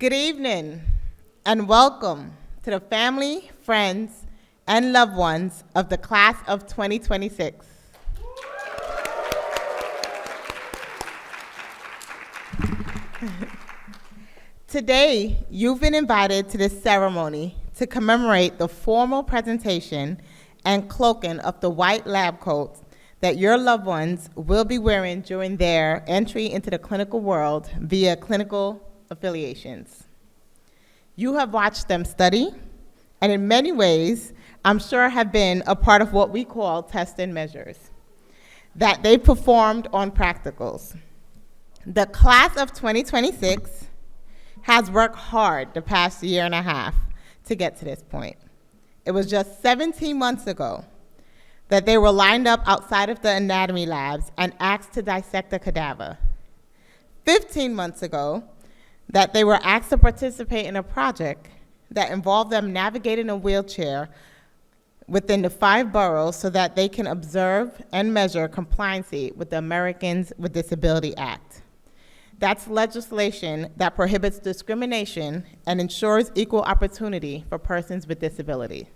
Good evening, and welcome to the family, friends, and loved ones of the class of 2026. Today, you've been invited to this ceremony to commemorate the formal presentation and cloaking of the white lab coats that your loved ones will be wearing during their entry into the clinical world via clinical affiliations. You have watched them study, and in many ways, I'm sure have been a part of what we call test and measures that they performed on practicals. The class of 2026 has worked hard the past year and a half to get to this point. It was just 17 months ago that they were lined up outside of the anatomy labs and asked to dissect a cadaver. 15 months ago, that they were asked to participate in a project that involved them navigating a wheelchair within the 5 boroughs so that they can observe and measure compliancy with the Americans with Disability Act. That's legislation that prohibits discrimination and ensures equal opportunity for persons with disability.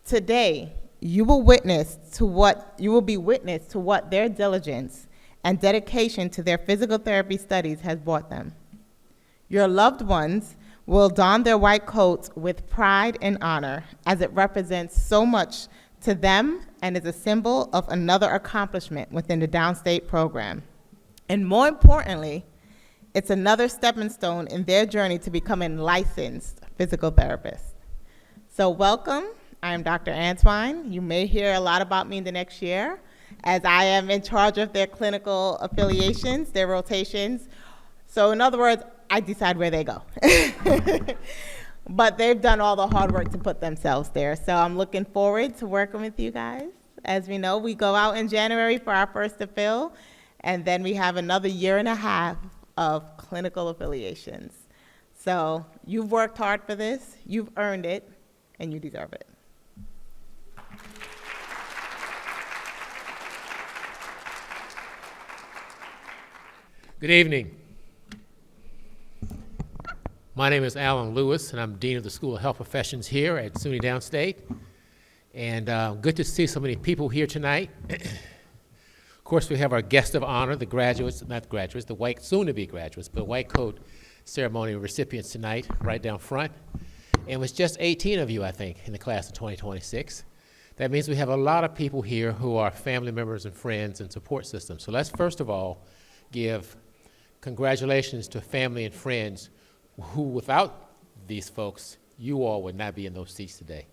Today, you will be witness to what their diligence and dedication to their physical therapy studies has brought them. Your loved ones will don their white coats with pride and honor, as it represents so much to them and is a symbol of another accomplishment within the Downstate program. And more importantly, it's another stepping stone in their journey to becoming licensed physical therapists. So welcome. I am Dr. Antoine. You may hear a lot about me in the next year, as I am in charge of their clinical affiliations, their rotations. So in other words, I decide where they go. But they've done all the hard work to put themselves there. So I'm looking forward to working with you guys. As we know, we go out in January for our first appeal, and then we have another year and a half of clinical affiliations. So you've worked hard for this, you've earned it, and you deserve it. Good evening. My name is Alan Lewis, and I'm Dean of the School of Health Professions here at SUNY Downstate. And good to see so many people here tonight. Of course, we have our guest of honor, the graduates, not graduates, the white, soon-to-be graduates, but white coat ceremony recipients tonight, right down front. And it was just 18 of you, I think, in the class of 2026. That means we have a lot of people here who are family members and friends and support systems. So let's first of all give congratulations to family and friends who, without these folks, you all would not be in those seats today.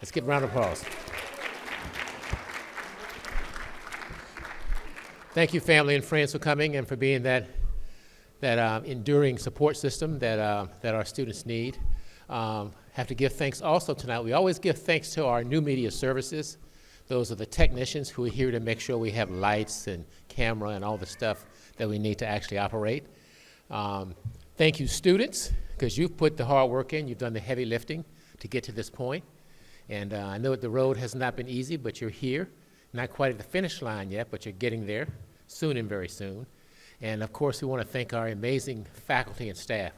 Let's give a round of applause. Thank you, family and friends, for coming and for being that enduring support system that our students need. Have to give thanks also tonight. We always give thanks to our new media services. Those are the technicians who are here to make sure we have lights and camera and all the stuff that we need to actually operate. Thank you, students, because you've put the hard work in. You've done the heavy lifting to get to this point. And I know the road has not been easy, but you're here. Not quite at the finish line yet, but you're getting there soon and very soon. And of course, we want to thank our amazing faculty and staff.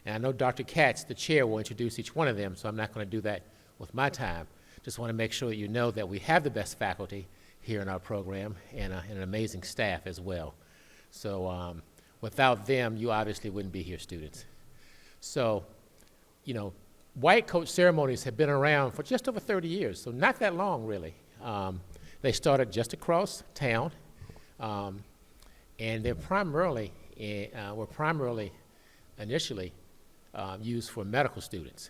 And I know Dr. Katz, the chair, will introduce each one of them, so I'm not going to do that with my time. Just want to make sure that you know that we have the best faculty here in our program and an amazing staff as well. So without them, you obviously wouldn't be here, students. So, you know, white coat ceremonies have been around for just over 30 years, so not that long, really. They started just across town, and they're primarily, initially used for medical students.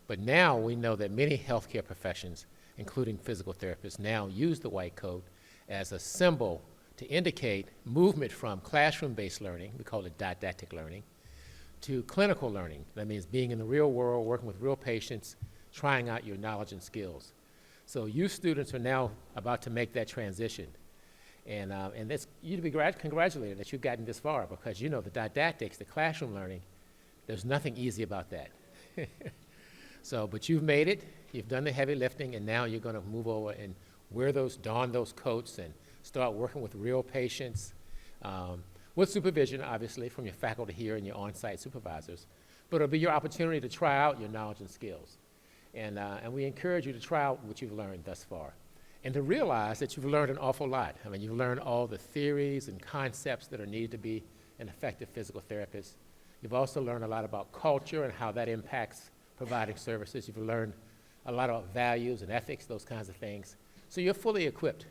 But now we know that many healthcare professions, including physical therapists, now use the white coat as a symbol to indicate movement from classroom-based learning, we call it didactic learning, to clinical learning. That means being in the real world, working with real patients, trying out your knowledge and skills. So you students are now about to make that transition. And it's you to be congratulated that you've gotten this far, because you know the didactics, the classroom learning, there's nothing easy about that. So, but you've made it, you've done the heavy lifting, and now you're going to move over and don those coats and start working with real patients, with supervision, obviously, from your faculty here and your on-site supervisors. But it'll be your opportunity to try out your knowledge and skills. And we encourage you to try out what you've learned thus far and to realize that you've learned an awful lot. I mean, you've learned all the theories and concepts that are needed to be an effective physical therapist. You've also learned a lot about culture and how that impacts providing services. You've learned a lot about values and ethics, those kinds of things. So you're fully equipped.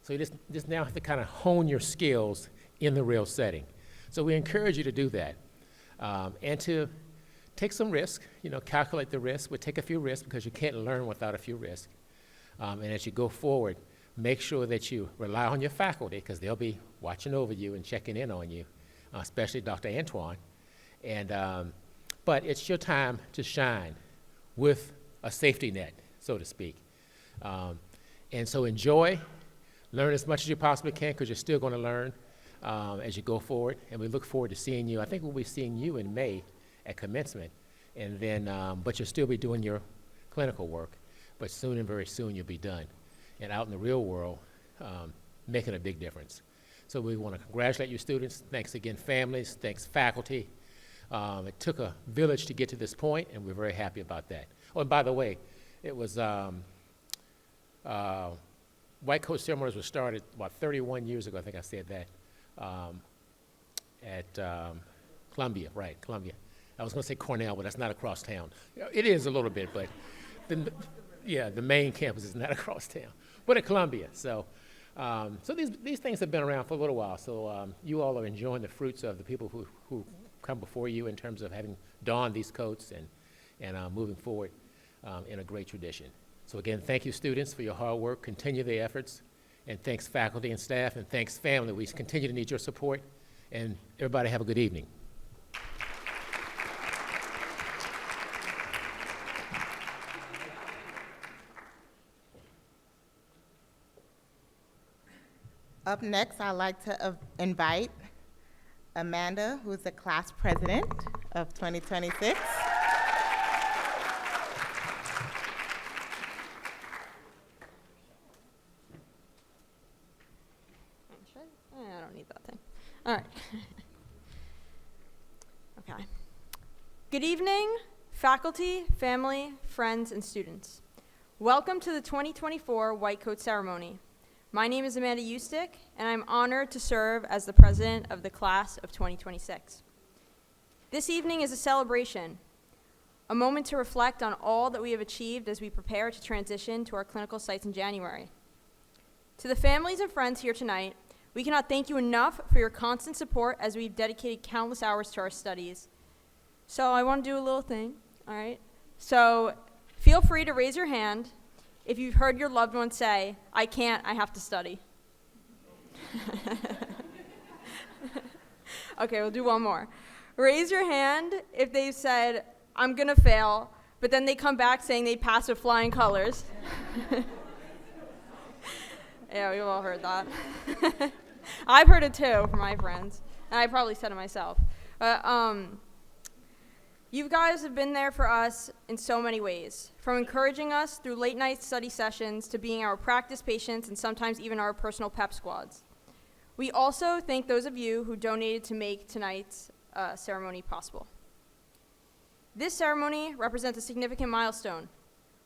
So you just now have to kind of hone your skills in the real setting. So we encourage you to do that and to take some risk, calculate the risk, but take a few risks because you can't learn without a few risks. And as you go forward, make sure that you rely on your faculty because they'll be watching over you and checking in on you, especially Dr. Antoine. But it's your time to shine with a safety net, so to speak. And so enjoy, learn as much as you possibly can because you're still going to learn as you go forward. And we look forward to seeing you. I think we'll be seeing you in May at commencement. And then, but you'll still be doing your clinical work. But soon and very soon you'll be done. And out in the real world, making a big difference. So we want to congratulate you students. Thanks again, families. Thanks, faculty. It took a village to get to this point, and we're very happy about that. Oh, and by the way, it was White Coat ceremonies were started about 31 years ago. I think I said that at Columbia, right? Columbia. I was going to say Cornell, but that's not across town. It is a little bit, but the main campus is not across town, but at Columbia. So these things have been around for a little while. So you all are enjoying the fruits of the people who come before you in terms of having donned these coats and moving forward in a great tradition. So again, thank you, students, for your hard work. Continue the efforts. And thanks, faculty and staff, and thanks, family. We continue to need your support. And everybody have a good evening. Up next, I'd like to invite Amanda, who's the class president of 2026. I don't need that thing. All right. Okay. Good evening, faculty, family, friends, and students. Welcome to the 2024 White Coat Ceremony. My name is Amanda Eustick, and I'm honored to serve as the president of the class of 2026. This evening is a celebration, a moment to reflect on all that we have achieved as we prepare to transition to our clinical sites in January. To the families and friends here tonight, we cannot thank you enough for your constant support as we've dedicated countless hours to our studies. So I want to do a little thing, all right? So feel free to raise your hand if you've heard your loved one say, "I can't, I have to study." Okay, we'll do one more. Raise your hand if they've said, "I'm gonna fail," but then they come back saying they passed with flying colors. Yeah, we've all heard that. I've heard it too from my friends, and I probably said it myself. You guys have been there for us in so many ways, from encouraging us through late night study sessions to being our practice patients and sometimes even our personal pep squads. We also thank those of you who donated to make tonight's ceremony possible. This ceremony represents a significant milestone,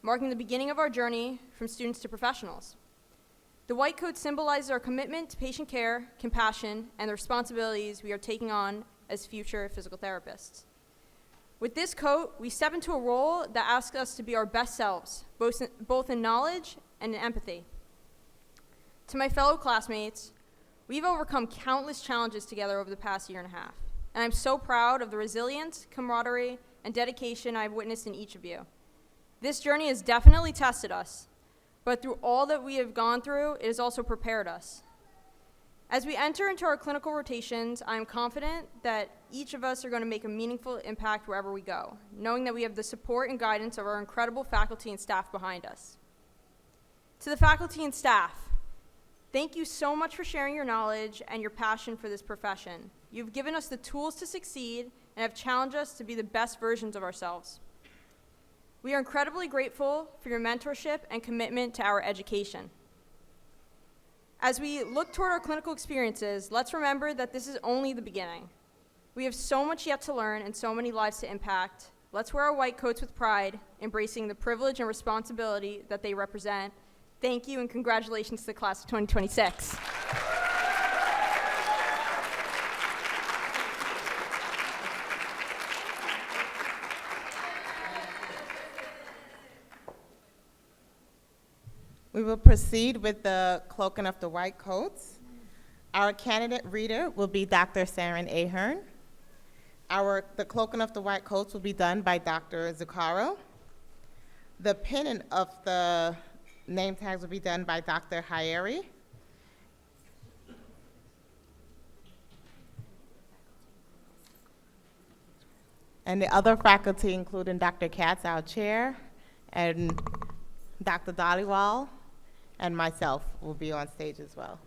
marking the beginning of our journey from students to professionals. The white coat symbolizes our commitment to patient care, compassion, and the responsibilities we are taking on as future physical therapists. With this coat, we step into a role that asks us to be our best selves, both in knowledge and in empathy. To my fellow classmates, we've overcome countless challenges together over the past year and a half, and I'm so proud of the resilience, camaraderie, and dedication I've witnessed in each of you. This journey has definitely tested us, but through all that we have gone through, it has also prepared us. As we enter into our clinical rotations, I am confident that each of us are going to make a meaningful impact wherever we go, knowing that we have the support and guidance of our incredible faculty and staff behind us. To the faculty and staff, thank you so much for sharing your knowledge and your passion for this profession. You've given us the tools to succeed and have challenged us to be the best versions of ourselves. We are incredibly grateful for your mentorship and commitment to our education. As we look toward our clinical experiences, let's remember that this is only the beginning. We have so much yet to learn and so many lives to impact. Let's wear our white coats with pride, embracing the privilege and responsibility that they represent. Thank you and congratulations to the class of 2026. We will proceed with the cloaking of the white coats. Our candidate reader will be Dr. Saren Ahern. The cloaking of the white coats will be done by Dr. Zuccaro. The pinning of the name tags will be done by Dr. Hyeri. And the other faculty, including Dr. Katz, our chair, and Dr. Dhaliwal, and myself will be on stage as well.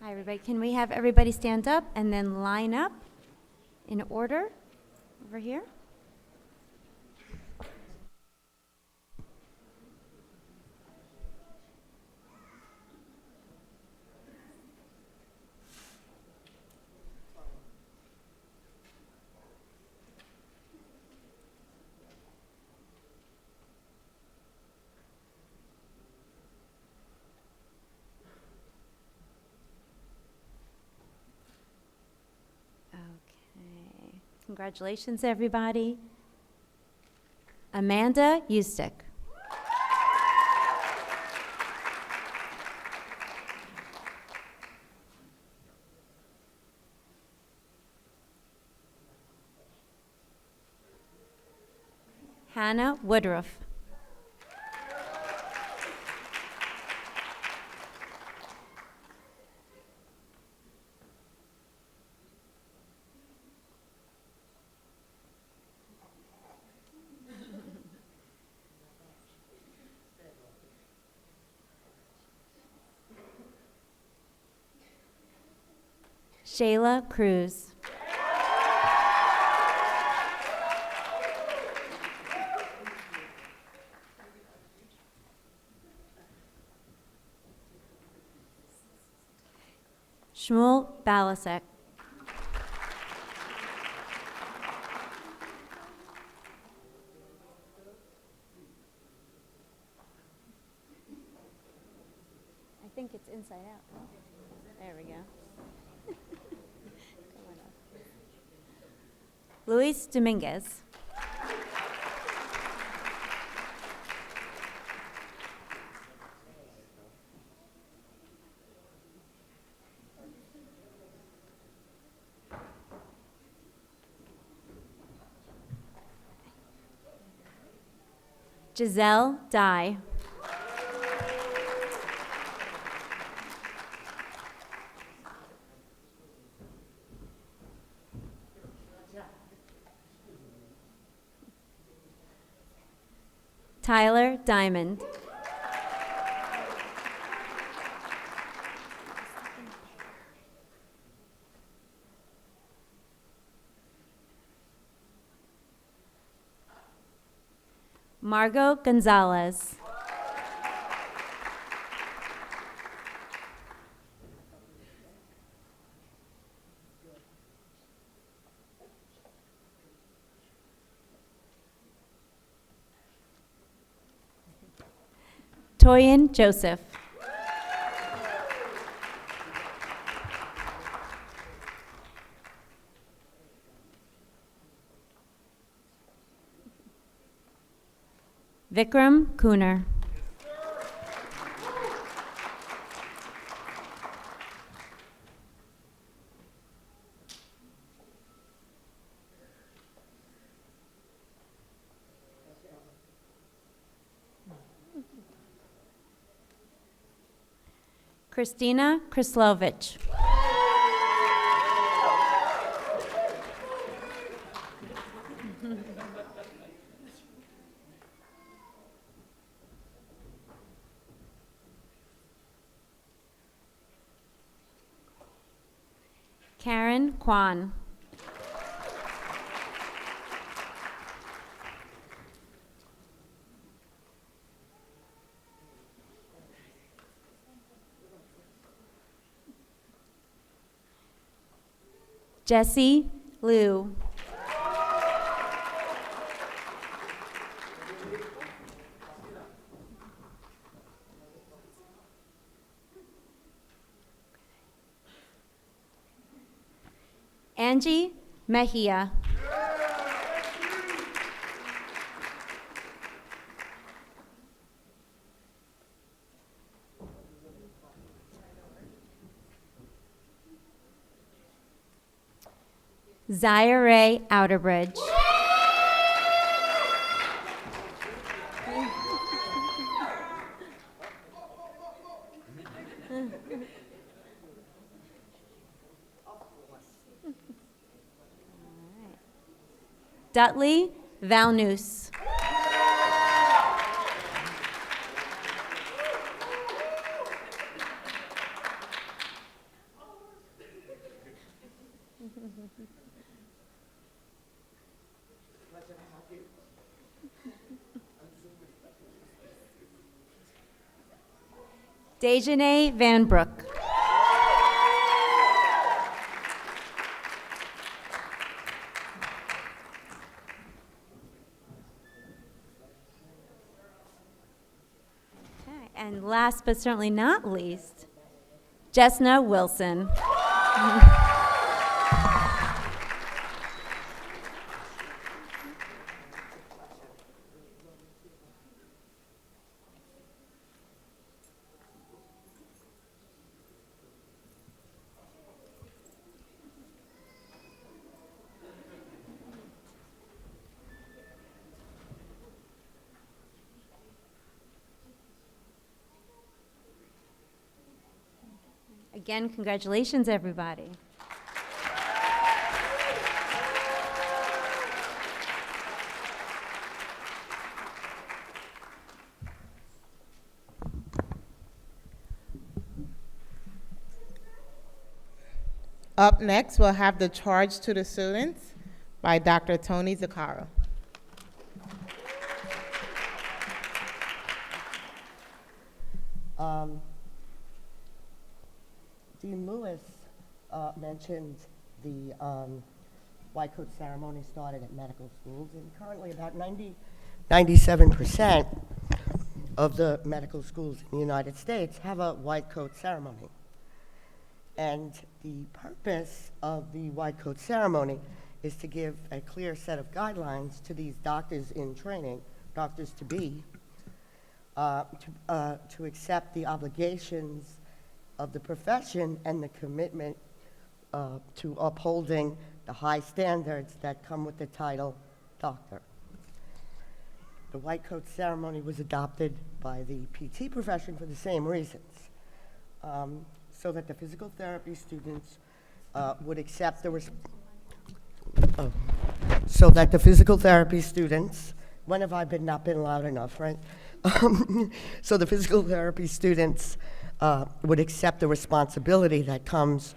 Hi, everybody. Can we have everybody stand up and then line up in order over here? Okay. Congratulations, everybody. Amanda Eustick. Hannah Woodruff. Shayla Cruz. Shmuel Balasek. I think it's inside out. There we go. Luis Dominguez. Giselle Dye. Tyler Diamond. Margot Gonzalez. Toyin Joseph. Vikram Kuner. Christina Krislovich. Karen Kwan. Jesse Liu. Angie Mejia. Zaire Outerbridge. Dudley Valnoose. Dejanae Van Broek. Okay, and last but certainly not least, Jessna Wilson. Again, congratulations, everybody. Up next, we'll have the charge to the students by Dr. Tony Zaccaro. Dean Lewis mentioned the white coat ceremony started at medical schools, and currently about 97% of the medical schools in the United States have a white coat ceremony. And the purpose of the white coat ceremony is to give a clear set of guidelines to these doctors in training, doctors to be, to accept the obligations of the profession and the commitment to upholding the high standards that come with the title doctor. The white coat ceremony was adopted by the PT profession for the same reasons, so that the physical therapy students would accept the so that the physical therapy students, when have I not been loud enough, right? So the physical therapy students would accept the responsibility that comes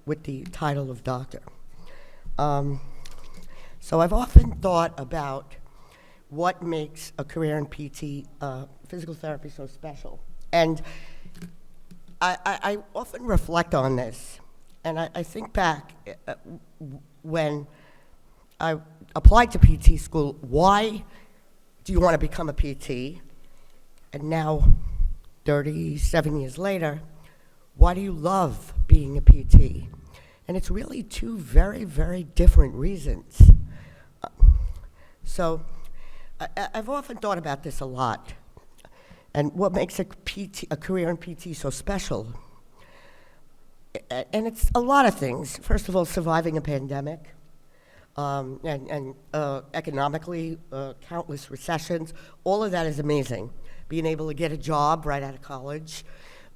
with the title of doctor. So I've often thought about what makes a career in PT, physical therapy, so special. And I often reflect on this, and I think back when I applied to PT school, why do you want to become a PT? And now, 37 years later, why do you love being a PT? And it's really two very, very different reasons. So I've often thought about this a lot. And what makes a career in PT so special? And it's a lot of things. First of all, surviving a pandemic, and economically, countless recessions. All of that is amazing. Being able to get a job right out of college,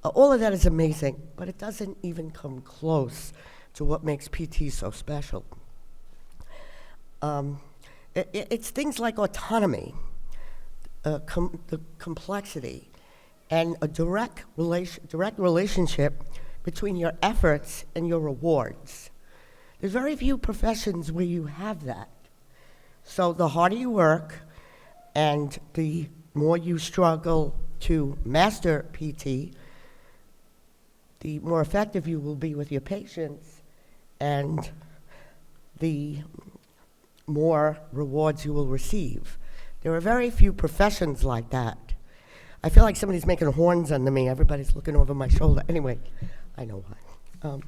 all of that is amazing, but it doesn't even come close to what makes PT so special. It's things like autonomy, the complexity, and a direct relationship between your efforts and your rewards. There's very few professions where you have that. So the harder you work and the more you struggle to master PT, the more effective you will be with your patients and the more rewards you will receive. There are very few professions like that. I feel like somebody's making horns under me. Everybody's looking over my shoulder. Anyway, I know why.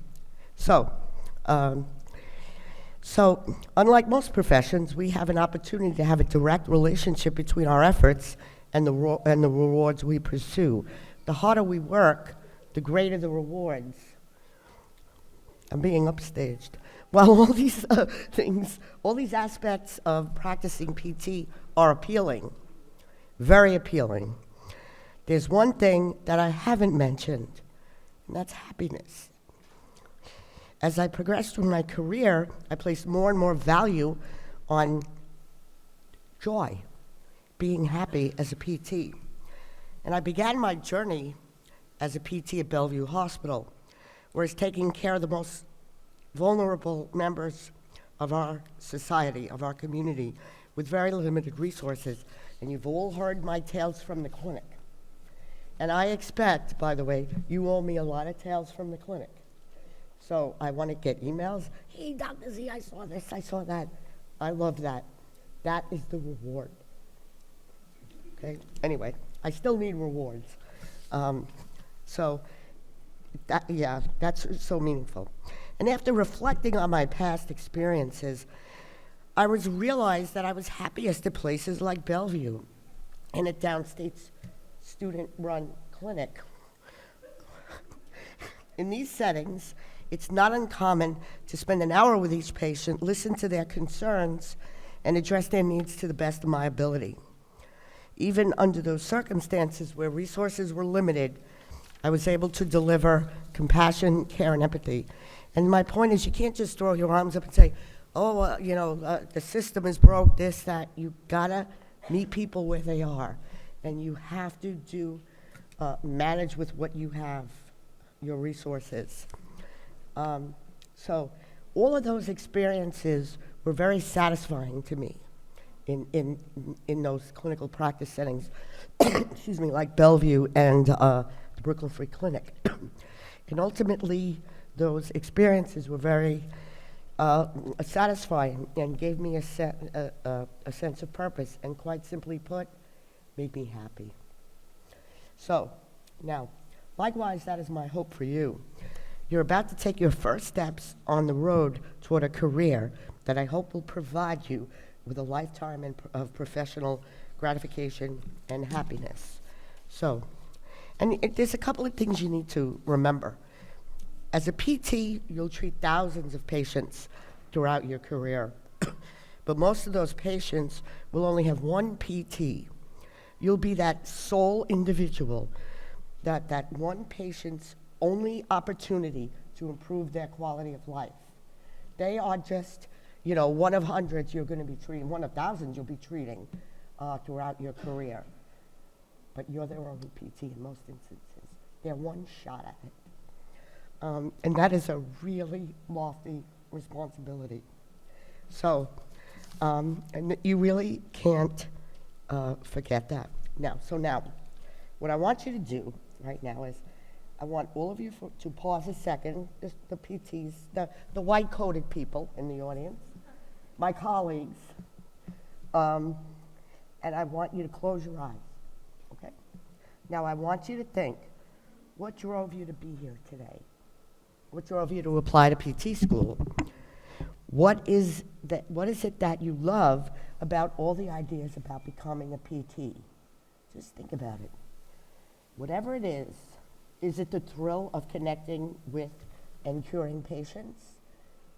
So, unlike most professions, we have an opportunity to have a direct relationship between our efforts and the rewards we pursue. The harder we work, the greater the rewards. I'm being upstaged. While all these things, all these aspects of practicing PT are appealing, very appealing, there's one thing that I haven't mentioned, and that's happiness. As I progressed through my career, I placed more and more value on joy, being happy as a PT. And I began my journey as a PT at Bellevue Hospital, where I was taking care of the most vulnerable members of our society, of our community, with very limited resources. And you've all heard my tales from the clinic. And I expect, by the way, you owe me a lot of tales from the clinic. So I want to get emails. Hey, Dr. Z, I saw this, I saw that. I love that. That is the reward. Okay? Anyway, I still need rewards. That's so meaningful. And after reflecting on my past experiences, I realized that I was happiest at places like Bellevue and at Downstate's student-run clinic. In these settings, it's not uncommon to spend an hour with each patient, listen to their concerns, and address their needs to the best of my ability. Even under those circumstances where resources were limited, I was able to deliver compassion, care, and empathy. And my point is, you can't just throw your arms up and say, the system is broke, this, that. You gotta meet people where they are. And you have to manage with what you have, your resources. So all of those experiences were very satisfying to me in those clinical practice settings, excuse me, like Bellevue and the Brooklyn Free Clinic. And ultimately, those experiences were very satisfying and gave me a sense of purpose, and quite simply put, made me happy. So, now, likewise, that is my hope for you. You're about to take your first steps on the road toward a career that I hope will provide you with a lifetime of professional gratification and happiness. So, and there's a couple of things you need to remember. As a PT, you'll treat thousands of patients throughout your career, but most of those patients will only have one PT. You'll be that sole individual, that one patient's only opportunity to improve their quality of life. They are just, one of hundreds you're going to be treating, one of thousands you'll be treating throughout your career. But you're their only PT in most instances. They're one shot at it. And that is a really lofty responsibility. So, and you really can't forget that. Now, what I want you to do right now is, I want all of you to pause a second, the PTs, the white-coated people in the audience, my colleagues, and I want you to close your eyes, okay? Now, I want you to think, what drove you to be here today? What drove you to apply to PT school? What is it that you love about all the ideas about becoming a PT? Just think about it. Whatever it is it the thrill of connecting with and curing patients?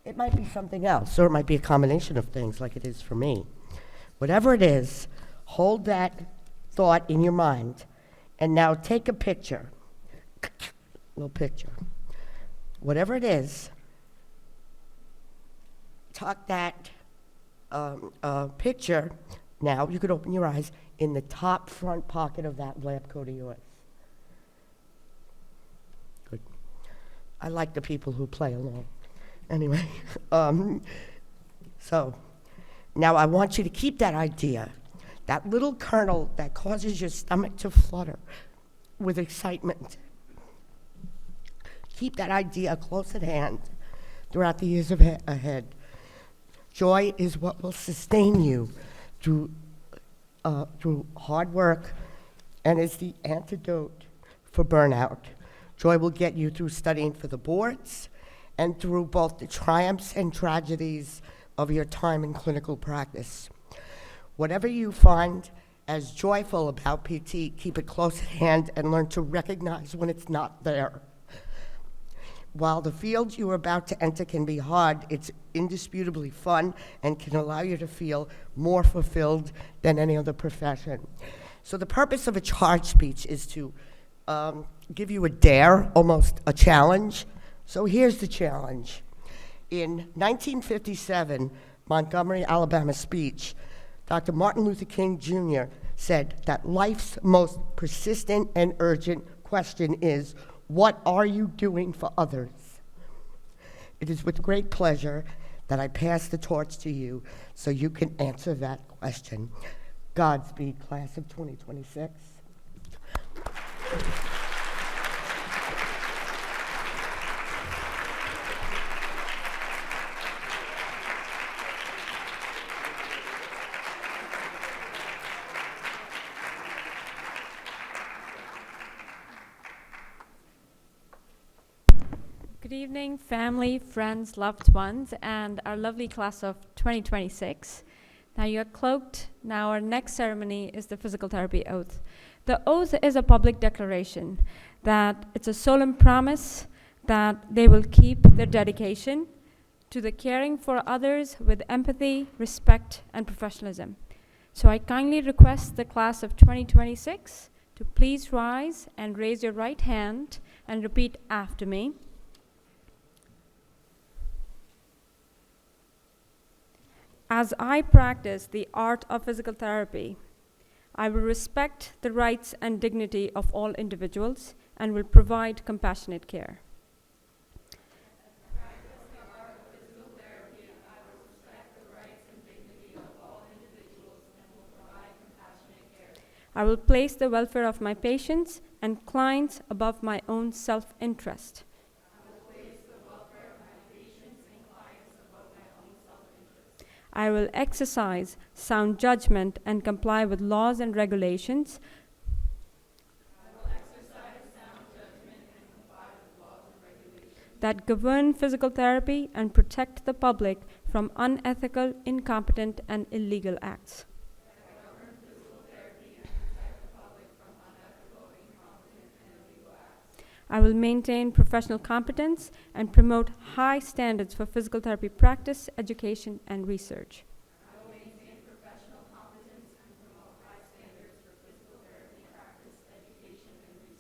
It might be something else, or it might be a combination of things like it is for me. Whatever it is, hold that thought in your mind, and now take a picture, little picture. Whatever it is, tuck that picture, now you could open your eyes, in the top front pocket of that lab coat of yours. Good. I like the people who play along. Anyway, so now I want you to keep that idea, that little kernel that causes your stomach to flutter with excitement. Keep that idea close at hand throughout the years ahead. Joy is what will sustain you through hard work and is the antidote for burnout. Joy will get you through studying for the boards and through both the triumphs and tragedies of your time in clinical practice. Whatever you find as joyful about PT, keep it close at hand and learn to recognize when it's not there. While the field you are about to enter can be hard, it's indisputably fun and can allow you to feel more fulfilled than any other profession. So the purpose of a charge speech is to give you a dare, almost a challenge. So here's the challenge. In 1957, Montgomery, Alabama speech, Dr. Martin Luther King Jr. said that life's most persistent and urgent question is, what are you doing for others? It is with great pleasure that I pass the torch to you so you can answer that question. Godspeed, class of 2026. Good evening, family, friends, loved ones, and our lovely class of 2026. Now you are cloaked. Now our next ceremony is the physical therapy oath. The oath is a public declaration that it's a solemn promise that they will keep their dedication to the caring for others with empathy, respect, and professionalism. So I kindly request the class of 2026 to please rise and raise your right hand and repeat after me. As I practice the art of physical therapy, I will respect the rights and dignity of all individuals and will provide compassionate care. I will place the welfare of my patients and clients above my own self-interest. I will exercise sound judgment and comply with laws and regulations. That govern physical therapy and protect the public from unethical, incompetent, and illegal acts. I will maintain professional competence and promote high standards for physical therapy practice, education, and research. I will maintain professional competence and promote high standards for physical therapy practice, education, and research.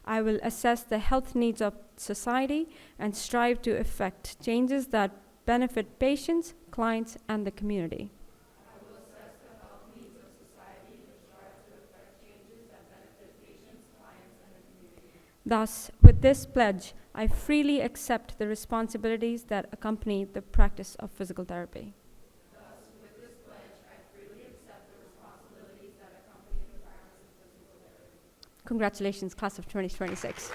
I will assess the health needs of society and strive to effect changes that benefit patients, clients, and the community. Thus, with this pledge, I freely accept the responsibilities that accompany the practice of physical therapy. Thus, with this pledge, I freely accept the responsibilities that accompany the practice of physical therapy. Congratulations, class of 2026.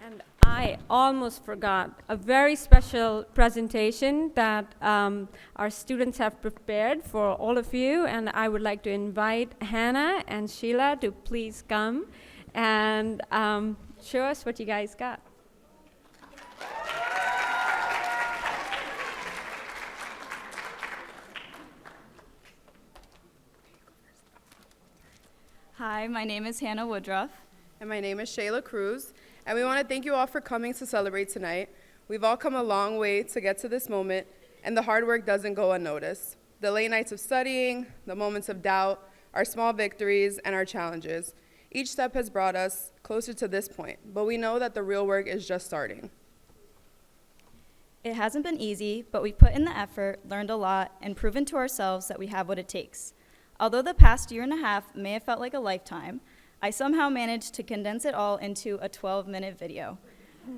And I almost forgot a very special presentation that our students have prepared for all of you, and I would like to invite Hannah and Sheila to please come and show us what you guys got. Hi, my name is Hannah Woodruff. And my name is Shayla Cruz, and we want to thank you all for coming to celebrate tonight. We've all come a long way to get to this moment, and the hard work doesn't go unnoticed. The late nights of studying, the moments of doubt, our small victories, and our challenges. Each step has brought us closer to this point, but we know that the real work is just starting. It hasn't been easy, but we've put in the effort, learned a lot, and proven to ourselves that we have what it takes. Although the past year and a half may have felt like a lifetime, I somehow managed to condense it all into a 12-minute video.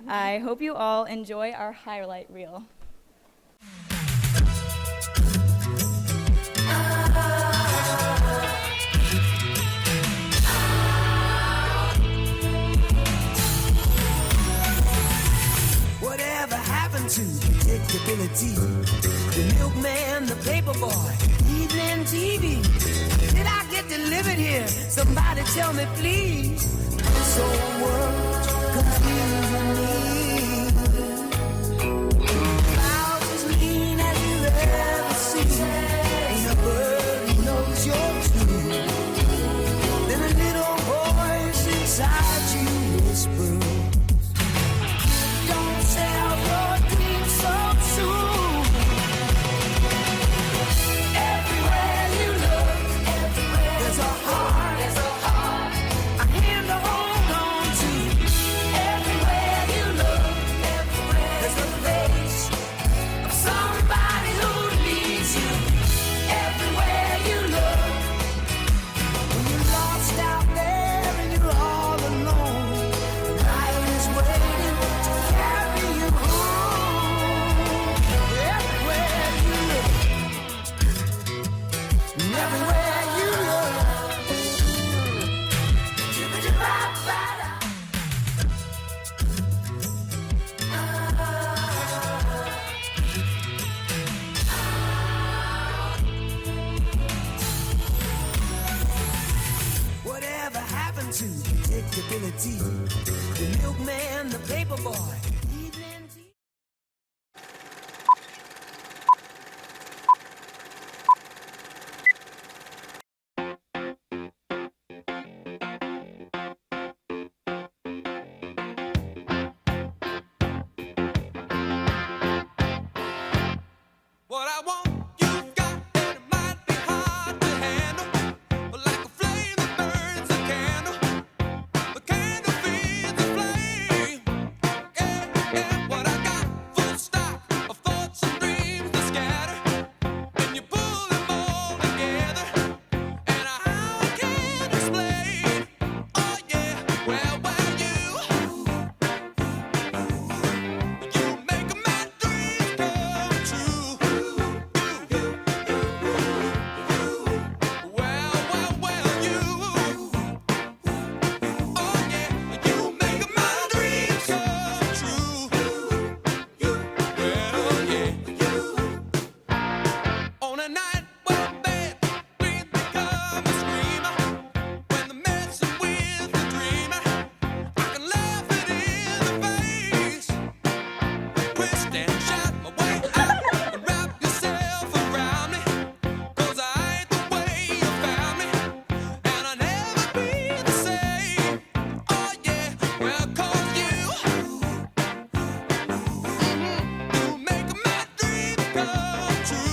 I hope you all enjoy our highlight reel. predictability. The milkman, the paper boy, evening TV. Did I get delivered here? Somebody tell me, please. This old world confusing me. Clouds as mean as you've ever seen. Ain't a bird who knows you're true. Then a little voice inside you whispers, don't sell your dreams so soon. Everywhere you look, there's a heart, a hand to hold on to. Everywhere you look, there's a face of somebody who needs you. Everywhere you look, when you're lost out there and you're all alone, life is waiting to carry you home. Everywhere you look, and everywhere you look. Whatever happened to predictability? The milkman, the paper boy, evening tea. What I want, you've got, and it might be hard to handle. But like a flame that burns a candle, the candle feeds the flame. Yeah, yeah, what I got, full stock of thoughts and dreams that scatter. And you pull them all together, and how I can't explain. Oh yeah, well, you make my dreams come true. On a night when bed dreams become a screamer, when the messing with the dreamer, I can laugh it in the face, twist and shout my way out, and wrap yourself around me, 'cause I ain't the way you found me, and I'll never be the same. Oh yeah, well, 'cause you make my dreams come true.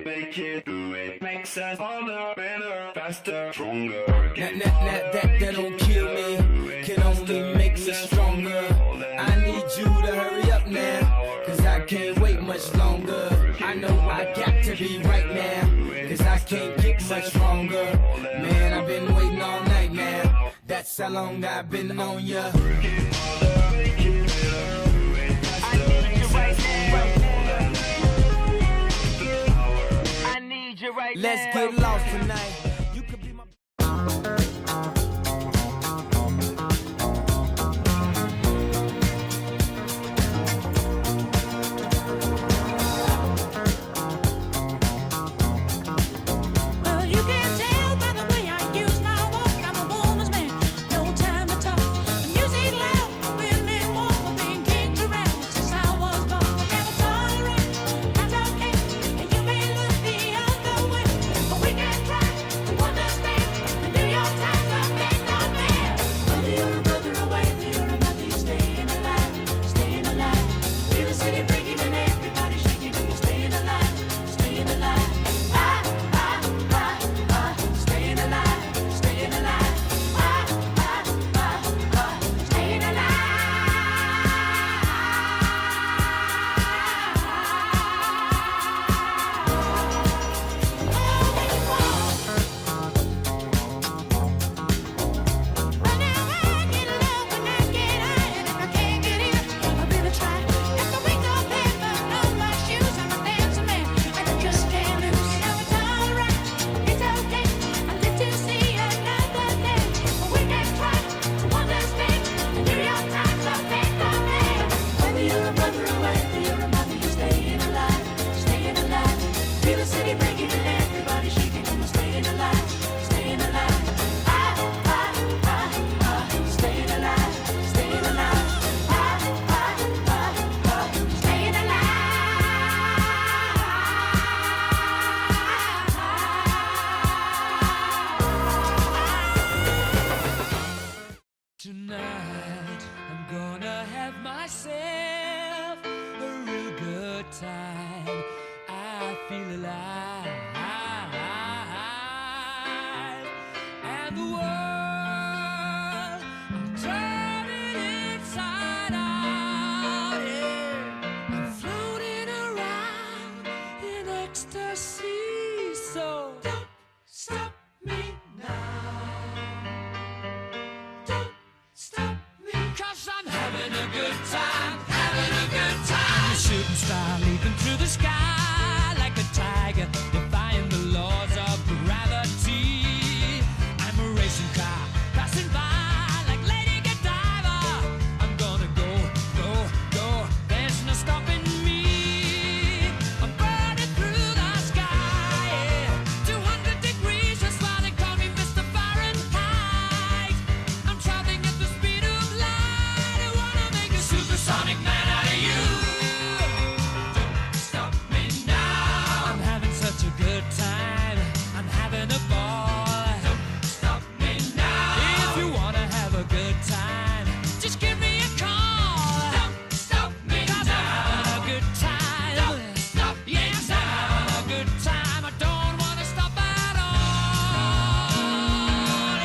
Make it, do it, makes us harder, better, faster, stronger. That don't kill me, can only make us stronger. I need you to hurry up now, 'cause I can't wait much longer. I know I got to be right now, 'cause I can't get much longer. Man, I've been waiting all night now, that's how long I've been on ya. Let's get lost tonight. You could be my Well, you can tell by the way I use my walk, I'm a woman's man, no time to talk. The music loud, women walk, I've been kicked around since I was born. Never tolerate, that's okay, and you may look the other way, but we can try to understand and do your time, but make no man. Whether you're a brother or whether you're a mother, you're staying alive, staying alive. Feel the city breaking and everybody shaking, and you're staying alive, staying alive. Staying alive, staying alive. Staying alive. Oh, when you fall, time. I feel alive, and the world I'm turning inside out. Yeah, I'm floating around in ecstasy. So don't stop me now. Don't stop me, 'cause I'm having a good time, having a good time. A shooting star leaping through the sky like a tiger, defying the laws of gravity. I'm a racing car passing by like Lady Godiva. I'm gonna go, go, go. There's no stopping me. I'm burning through the sky. Yeah. 200 degrees, that's why they call me Mr. Fahrenheit. I'm traveling at the speed of light. I wanna make a supersonic man out of you. Don't stop me now. I'm having such a good time. I'm having a ball. Don't stop me now. If you wanna have a good time, just give me a call. Don't stop me 'cause now. I'm having a good time. Don't stop me yes, now. I'm having a good time. I don't wanna stop at all.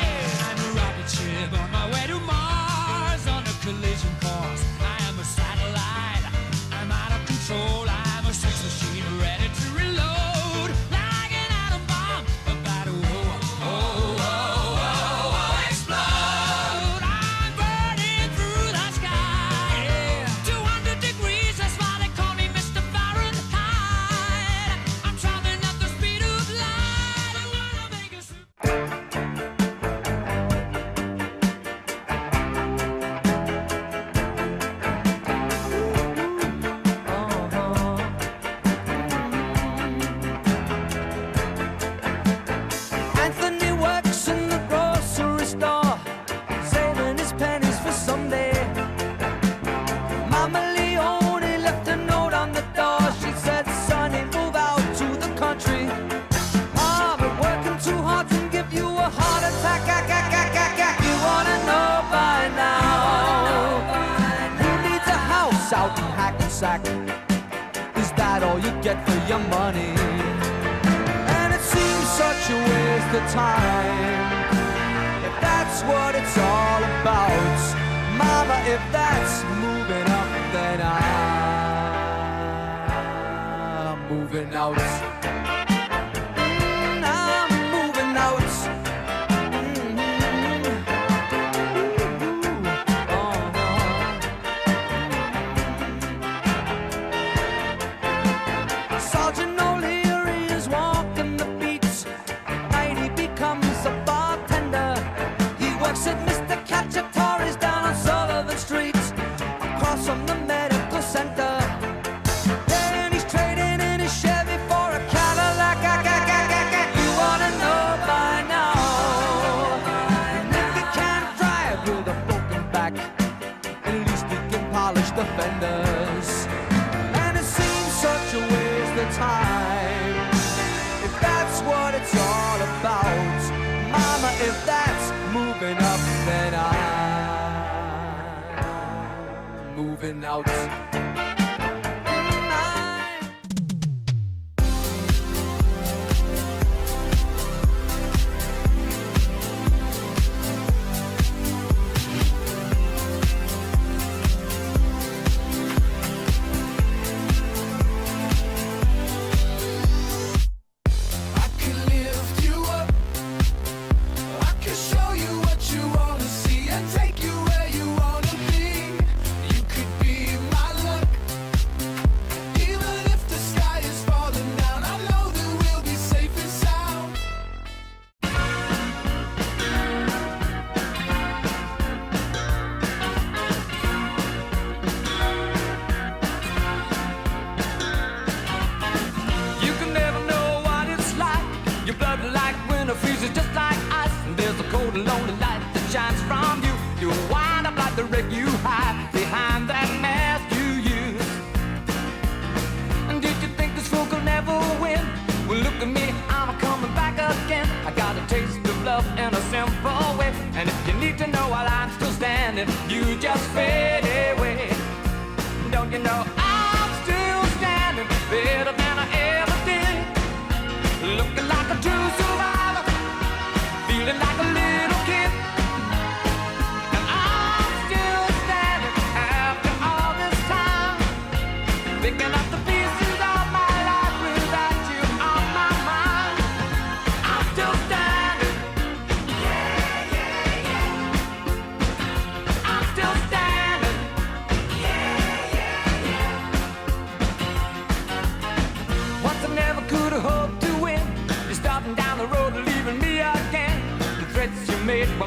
Yeah. I'm a rocket ship on my way to Mars on a collision course. I am a satellite. I'm out of control. I'm a sex machine ready to reload. Like an atom bomb about to explode. I'm burning through the sky. Yeah. 200 degrees, that's why they call me Mr. Fahrenheit. I'm traveling at the speed of light. I wanna make a Anthony works in the grocery store, saving his pennies for someday. Mama Leone left a note on the door. She said, "Sonny, move out to the country. I've been working too hard to give you a heart attack. You wanna know by now? Who needs a house out in Hackensack? Is that all you get for your money? And it seems such a waste of time. If that's what it's all about, Mama, if that's moving up, then I'm moving out. I'm moving out. Sergeant O'Leary is walking the beats. Night he becomes a bartender. He works at Mr. Cacciatore's down on Sullivan Street, across from the medical center. Then he's trading in his Chevy for a Cadillac. You wanna know by now? And if he can't drive with a broken back, at least he can polish the fenders. And it seems such a waste of time. If that's what it's all about, Mama, if that's moving up, then I'm moving out. I can lift you up. I can show you what you wanna see and take you where you wanna be. You could be my luck. Even if the sky is falling down, I know that we'll be safe and sound. You can never know what it's like. Your blood like winter freezes just like ice. And there's a cold and lonely light that shines from you. You wind up like the wreck you hide behind that mask you use. And did you think this fool could never win? Well, look at me, I'm coming back again. I got a taste of love in a simple way. And if you need to know while I'm still standing, you just fade away. Don't you know I'm still standing?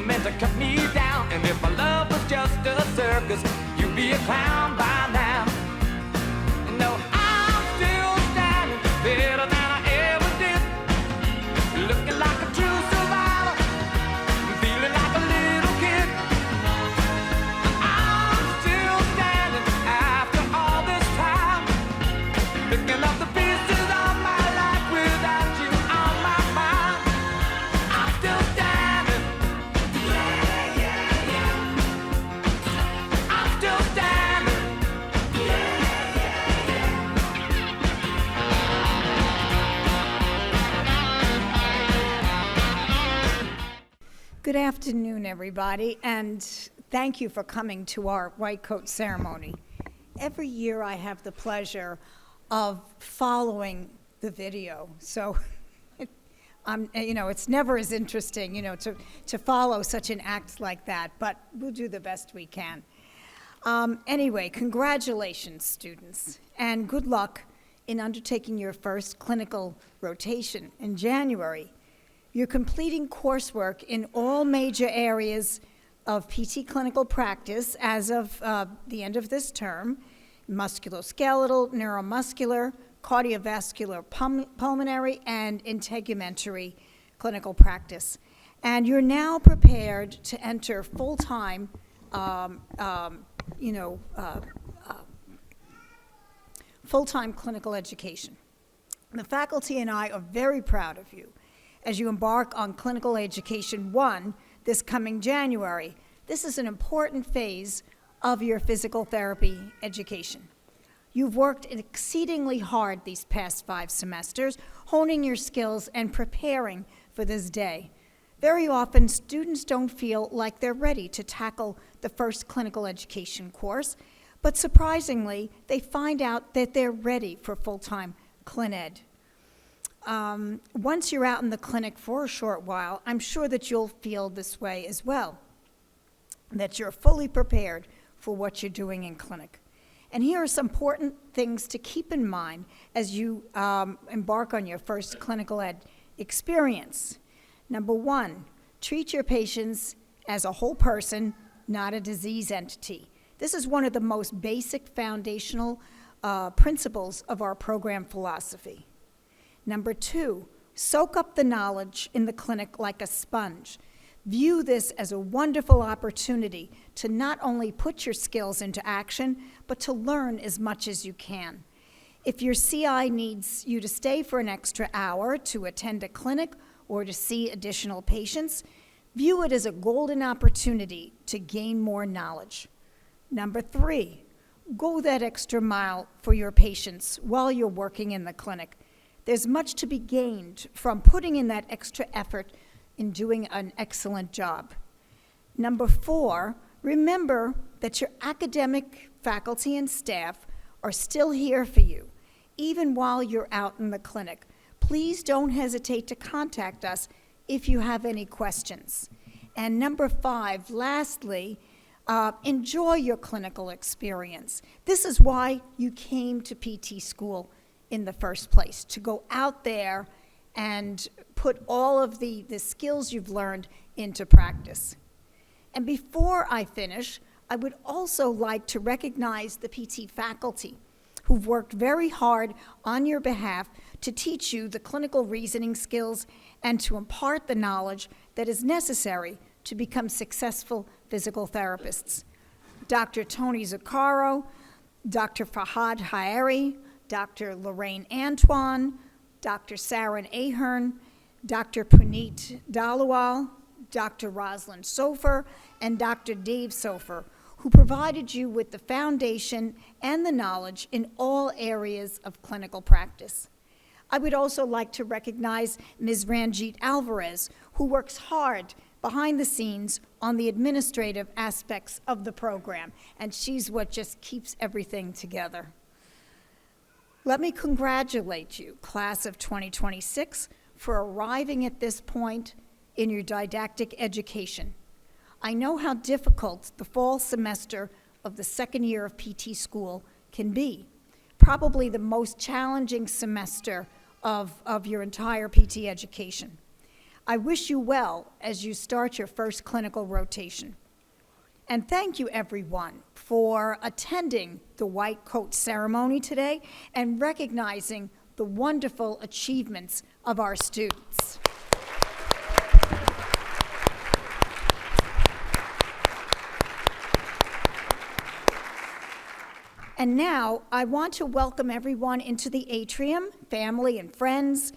people meant to cut me down. And if my love was just a circus, you'd be a clown by now. No, I'm still standing better than I ever did. Looking like a true survivor, feeling like a little kid. I'm still standing after all this time, picking up the pieces of my life without you on my mind. I'm still standing. Yeah, yeah, yeah. I'm still standing. Yeah, yeah, yeah. Good afternoon, everybody, and thank you for coming to our white coat ceremony. Every year I have the pleasure of following the video, so it's never as interesting, to follow such an act like that, but we'll do the best we can. Anyway, congratulations, students, and good luck in undertaking your first clinical rotation in January. You're completing coursework in all major areas of PT clinical practice as of the end of this term: musculoskeletal, neuromuscular, cardiovascular, pulmonary, and integumentary clinical practice. And you're now prepared to enter full-time, full-time clinical education. The faculty and I are very proud of you as you embark on Clinical Education 1 this coming January. This is an important phase of your physical therapy education. You've worked exceedingly hard these past 5 semesters, honing your skills and preparing for this day. Very often, students don't feel like they're ready to tackle the first clinical education course, but surprisingly, they find out that they're ready for full-time clin ed. Once you're out in the clinic for a short while, I'm sure that you'll feel this way as well, that you're fully prepared for what you're doing in clinic. And here are some important things to keep in mind as you embark on your first clinical ed experience. Number 1, treat your patients as a whole person, not a disease entity. This is one of the most basic foundational principles of our program philosophy. Number 2, soak up the knowledge in the clinic like a sponge. View this as a wonderful opportunity to not only put your skills into action, but to learn as much as you can. If your CI needs you to stay for an extra hour to attend a clinic or to see additional patients, view it as a golden opportunity to gain more knowledge. Number 3, go that extra mile for your patients while you're working in the clinic. There's much to be gained from putting in that extra effort in doing an excellent job. Number 4, remember that your academic faculty and staff are still here for you, even while you're out in the clinic. Please don't hesitate to contact us if you have any questions. And number 5, lastly, enjoy your clinical experience. This is why you came to PT school in the first place, to go out there and put all of the skills you've learned into practice. And before I finish, I would also like to recognize the PT faculty who've worked very hard on your behalf to teach you the clinical reasoning skills and to impart the knowledge that is necessary to become successful physical therapists. Dr. Tony Zuccaro, Dr. Fahad Haeri, Dr. Lorraine Antoine, Dr. Saran Ahern, Dr. Puneet Dalwal, Dr. Rosalind Sofer, and Dr. Dave Sofer, who provided you with the foundation and the knowledge in all areas of clinical practice. I would also like to recognize Ms. Ranjit Alvarez, who works hard behind the scenes on the administrative aspects of the program, and she's what just keeps everything together. Let me congratulate you, class of 2026, for arriving at this point in your didactic education. I know how difficult the fall semester of the second year of PT school can be, probably the most challenging semester of your entire PT education. I wish you well as you start your first clinical rotation. And thank you, everyone, for attending the white coat ceremony today and recognizing the wonderful achievements of our students. And now, I want to welcome everyone into the atrium, family and friends.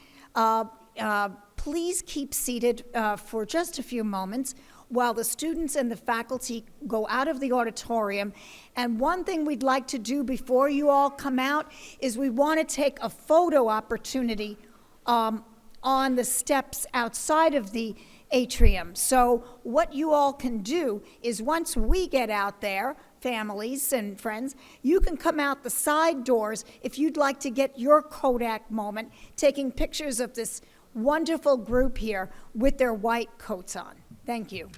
Please keep seated for just a few moments while the students and the faculty go out of the auditorium. And one thing we'd like to do before you all come out is we want to take a photo opportunity on the steps outside of the atrium. So what you all can do is once we get out there, families and friends, you can come out the side doors if you'd like to get your Kodak moment, taking pictures of this wonderful group here with their white coats on. Thank you.